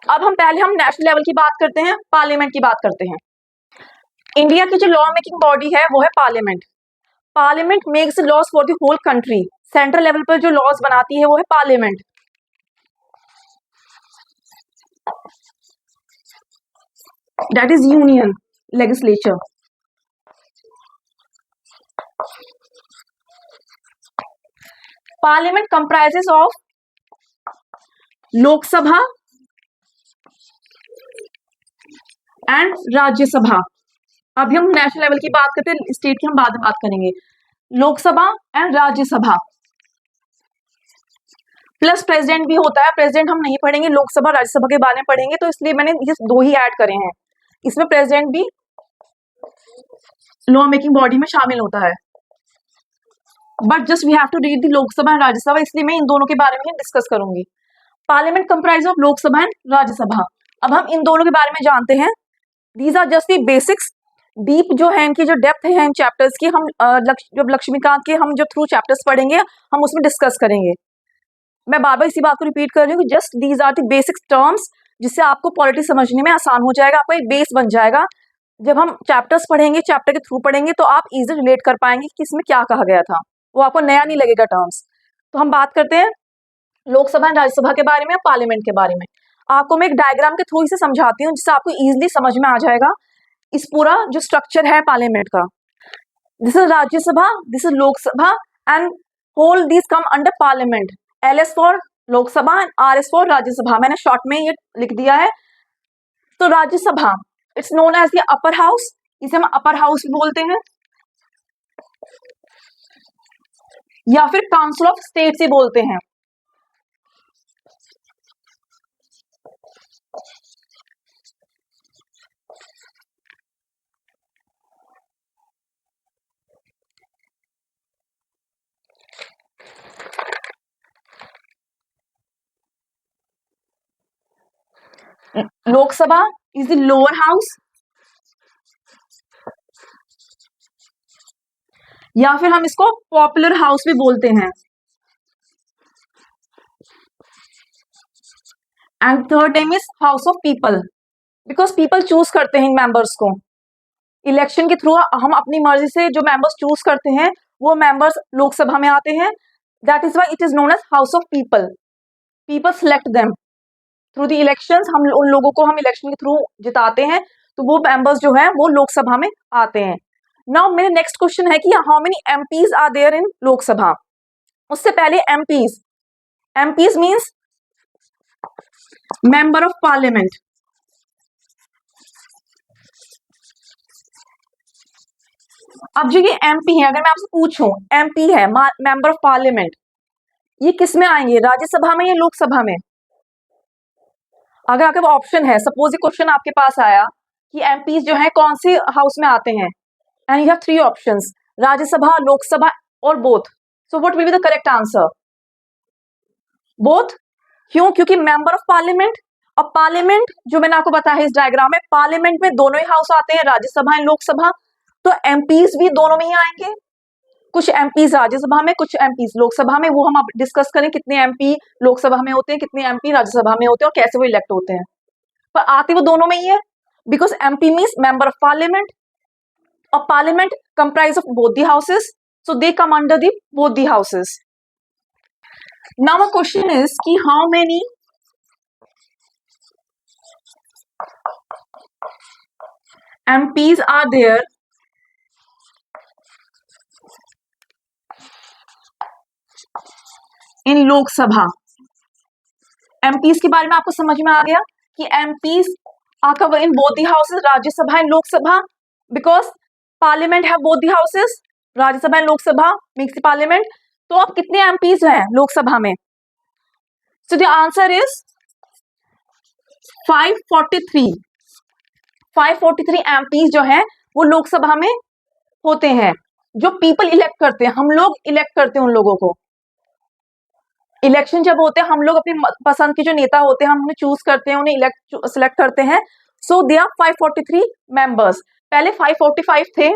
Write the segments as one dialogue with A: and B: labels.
A: अब हम national level की बात करते हैं, पार्लियामेंट की बात करते हैं। इंडिया की जो लॉ मेकिंग बॉडी है वो है parliament. Parliament makes laws for the whole country. Central level पर जो लॉज बनाती है वो है parliament. That is union legislature. Parliament comprises of Lok Sabha and Rajya Sabha. अभी हम नेशनल लेवल की बात करते हैं, स्टेट की हम बाद में बात करेंगे। Lok Sabha and Rajya Sabha plus president भी होता है। प्रेसिडेंट हम नहीं पढ़ेंगे, लोकसभा राज्यसभा के बारे में पढ़ेंगे, तो इसलिए मैंने ये दो ही ऐड करे हैं। इसमें प्रेसिडेंट भी लॉ मेकिंग बॉडी में शामिल होता है, but just we have to read the Lok Sabha and Rajya Sabha, इसलिए मैं इन दोनों के बारे में ही डिस्कस करूंगी। Parliament comprise of Lok Sabha and Rajya Sabha. अब हम इन दोनों के बारे में जानते हैं। These are just the basics. Deep जो है इनकी जो डेप्थ है इन चैप्टर्स की, हम जब लक्ष्मीकांत के हम जो थ्रू चैप्टर्स पढ़ेंगे हम उसमें डिस्कस करेंगे। मैं बार बार इसी बात को रिपीट कर रही हूँ कि just these are the basic terms, जिससे आपको पॉलिटिक्स समझने में आसान हो जाएगा, आपका एक बेस बन जाएगा। जब हम चैप्टर्स पढ़ेंगे, चैप्टर के थ्रू पढ़ेंगे, तो आप इजीली रिलेट कर पाएंगे कि इसमें क्या कहा गया था, वो आपको नया नहीं लगेगा टर्म्स। तो हम बात करते हैं लोकसभा एंड राज्यसभा के बारे में, पार्लियामेंट के बारे में। आपको मैं एक डायग्राम के थ्रू इसे समझाती हूँ, जिससे आपको इजीली समझ में आ जाएगा इस पूरा जो स्ट्रक्चर है पार्लियामेंट का। This is Rajya Sabha, this is Lok Sabha and whole these come under parliament. LS for Lok Sabha and RS for Rajya Sabha. मैंने शॉर्ट में ये लिख दिया है। तो Rajya Sabha it's known as the upper house, इसे हम अपर हाउस भी बोलते हैं, या फिर काउंसिल ऑफ स्टेट्स ही बोलते हैं। Lok Sabha is the lower house, या फिर हम इसको पॉपुलर हाउस भी बोलते हैं। And third name is house of people, because people choose करते हैं इन मेंबर्स को। इलेक्शन के थ्रू हम अपनी मर्जी से जो मेंबर्स चूज करते हैं वो मेंबर्स लोकसभा में आते हैं। That is why it is known as house of people. People select them through the elections. हम उन लोगों को हम इलेक्शन के थ्रू जिताते हैं, तो वो मेंबर्स जो है वो लोकसभा में आते हैं। नाउ मेरे नेक्स्ट क्वेश्चन है कि how many MPs are there in Lok Sabha. उससे पहले MPs means member of parliament. अब जो ये MP है, अगर मैं आपसे पूछूं MP है मेंबर ऑफ पार्लियामेंट, ये किस में आएंगे, राज्यसभा में या लोकसभा में? अगर आपके ऑप्शन है, सपोज ये क्वेश्चन आपके पास आया कि MPs जो है कौन सी हाउस में आते हैं, and you have 3 options, Rajya Sabha, Lok Sabha और both. So what will be the correct answer? Both. क्यों? क्योंकि मेंबर ऑफ पार्लियामेंट। अब पार्लियामेंट जो मैंने आपको बताया है इस डायग्राम में, पार्लियामेंट में दोनों ही हाउस आते हैं, राज्यसभा एंड लोकसभा, तो MPs भी दोनों में ही आएंगे। कुछ MPs राज्यसभा में, कुछ MPs लोकसभा में, वो हम अब डिस्कस करें कितने MP लोकसभा में होते हैं, कितने MP राज्यसभा में होते हैं और कैसे वो इलेक्ट होते हैं। पर आते वो दोनों में ही है, because MP means member of parliament, और parliament comprise of both the houses, so they come under the both the houses. Now my question is कि how many MPs are there in Lok Sabha. MPs के बारे में आपको समझ में आ गया कि MPs are covered in both the houses, Rajya Sabha and Lok Sabha, because parliament have both the houses, Rajya Sabha and Lok Sabha makes the parliament. तो अब कितने MPs हैं लोकसभा में? So the answer is 543। 543 MPs जो है वो लोकसभा में होते हैं, जो पीपल इलेक्ट करते हैं, हम लोग इलेक्ट करते हैं उन लोगों को। इलेक्शन जब होते हैं हम लोग अपनी पसंद के जो नेता होते हैं हम उन्हें चूज करते हैं, उन्हें सिलेक्ट करते हैं। सो दे आर 543 मेंबर्स। पहले 545 थे,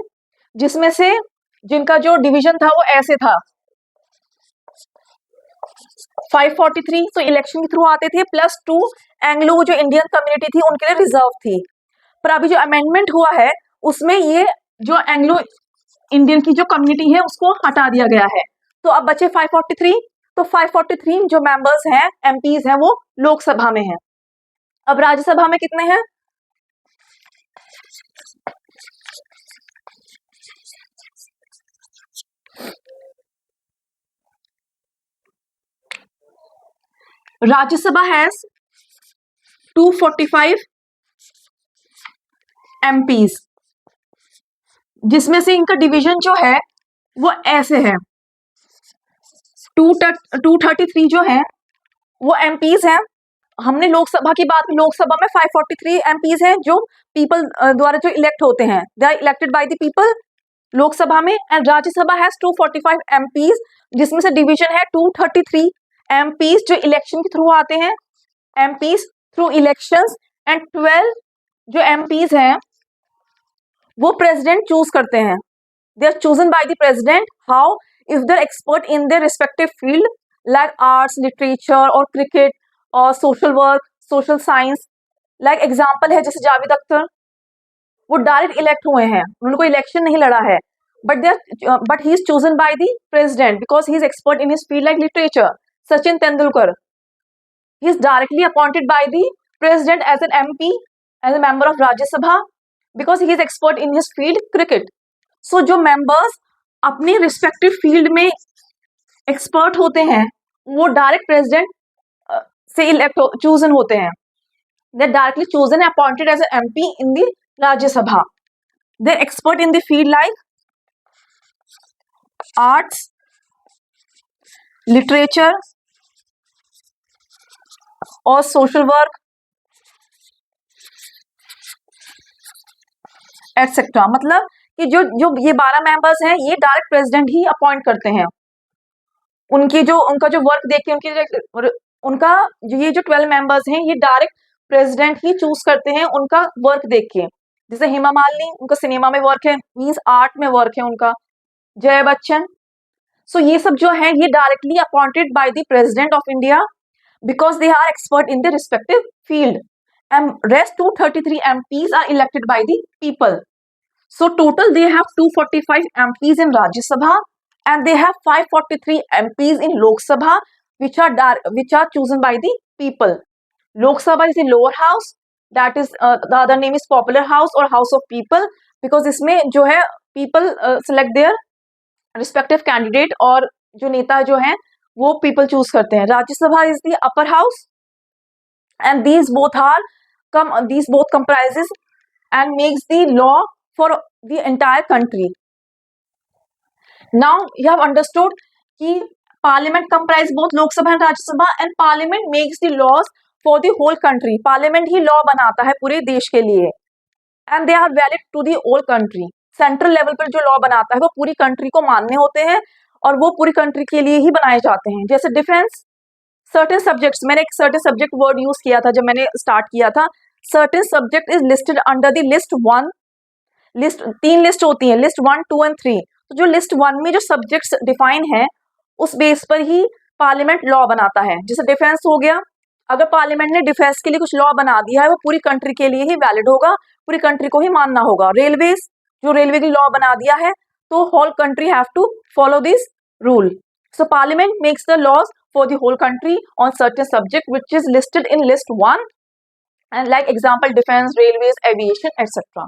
A: जिसमें से जिनका जो डिवीजन था वो ऐसे था, 543 तो इलेक्शन के थ्रू आते थे, +2 एंग्लो जो इंडियन कम्युनिटी थी उनके लिए रिजर्व थी। पर अभी जो अमेंडमेंट हुआ है उसमें ये जो एंग्लो इंडियन की जो कम्युनिटी है उसको हटा दिया गया है। तो अब बचे 543, तो 543 जो मेंबर्स हैं, एमपीज हैं, वो लोकसभा में हैं। अब राज्यसभा में कितने हैं? राज्यसभा हैज 245 एमपीज, जिसमें से इनका डिवीजन जो है वो ऐसे है। 233 जो है वो एमपीज हैं। हमने लोकसभा की बात की, लोकसभा में 543 एमपीज हैं जो पीपल द्वारा जो इलेक्ट होते हैं, they are elected by the people Lok Sabha में। एंड राज्यसभा हैज 245 एमपीज, जिसमें से डिवीजन है 233 एमपीज जो इलेक्शन के थ्रू आते हैं, एमपीज थ्रू इलेक्शंस। एंड 12 जो एमपीज हैं वो प्रेसिडेंट चूज करते हैं। They are chosen by the president. How? If they are expert in their respective field like arts, literature और क्रिकेट और social work, social science. Like example है जैसे जावेद अख्तर, वो डायरेक्ट इलेक्ट हुए हैं, उनको इलेक्शन नहीं लड़ा है, but he is chosen by the president because he is expert in his field like literature. Sachin Tendulkar, he is directly appointed by the president as an MP, as a member of Rajya Sabha, because he is expert in his field cricket. So जो members अपने respective field में expert होते हैं वो direct president से elect chosen होते हैं। They are directly chosen and appointed as an MP in the Rajya Sabha. They are expert in the field like arts, literature और सोशल वर्क एटसेट्रा। मतलब कि जो जो ये 12 मेंबर्स हैं ये डायरेक्ट प्रेसिडेंट ही अपॉइंट करते हैं। उनका जो वर्क देख के उनका जो ये जो 12 मेंबर्स हैं ये डायरेक्ट प्रेसिडेंट ही चूज करते हैं उनका वर्क देख के। जैसे हेमा मालिनी, उनका सिनेमा में वर्क है, मींस आर्ट में वर्क है उनका। जया बच्चन, सो ये सब जो है ये directly appointed by the president of India because they are expert in their respective field, and rest 233 MPs are elected by the people. So total they have 245 MPs in Rajya Sabha and they have 543 MPs in Lok Sabha, which are chosen by the people. Lok Sabha is the lower house, that is the other name is popular house or house of people, because इसमें जो है people select their respective candidate और जो नेता जो हैं वो people choose करते हैं। Rajya Sabha is the upper house and these both comprises and makes the law for the entire country. Now you have understood कि parliament comprise both लोक सभा and Rajya Sabha, and parliament makes the laws for the whole country. parliament he law बनाता है पूरे देश के लिए, and they are valid to the whole country. Central level पर जो लॉ बनाता है वो पूरी कंट्री को मानने होते हैं और वो पूरी कंट्री के लिए ही बनाए जाते हैं। जैसे डिफेंस, सर्टेन सब्जेक्ट्स, मैंने एक सर्टेन सब्जेक्ट वर्ड यूज किया था जब मैंने स्टार्ट किया था। Certain subject is listed under the list 1। List 3 list होती है, लिस्ट 1, 2 एंड 3। तो जो लिस्ट 1 में जो सब्जेक्ट्स डिफाइन है उस बेस पर ही पार्लियामेंट लॉ बनाता है। जैसे डिफेंस हो गया, अगर पार्लियामेंट ने डिफेंस के लिए कुछ लॉ बना दिया है वो पूरी कंट्री के लिए ही वैलिड होगा, पूरी कंट्री को ही मानना होगा। रेलवेज, जो रेलवे की लॉ बना दिया है तो whole country have to follow this rule. So parliament makes the laws for the whole country on certain subject which is listed in list 1, and like example defense, railways, aviation, etc.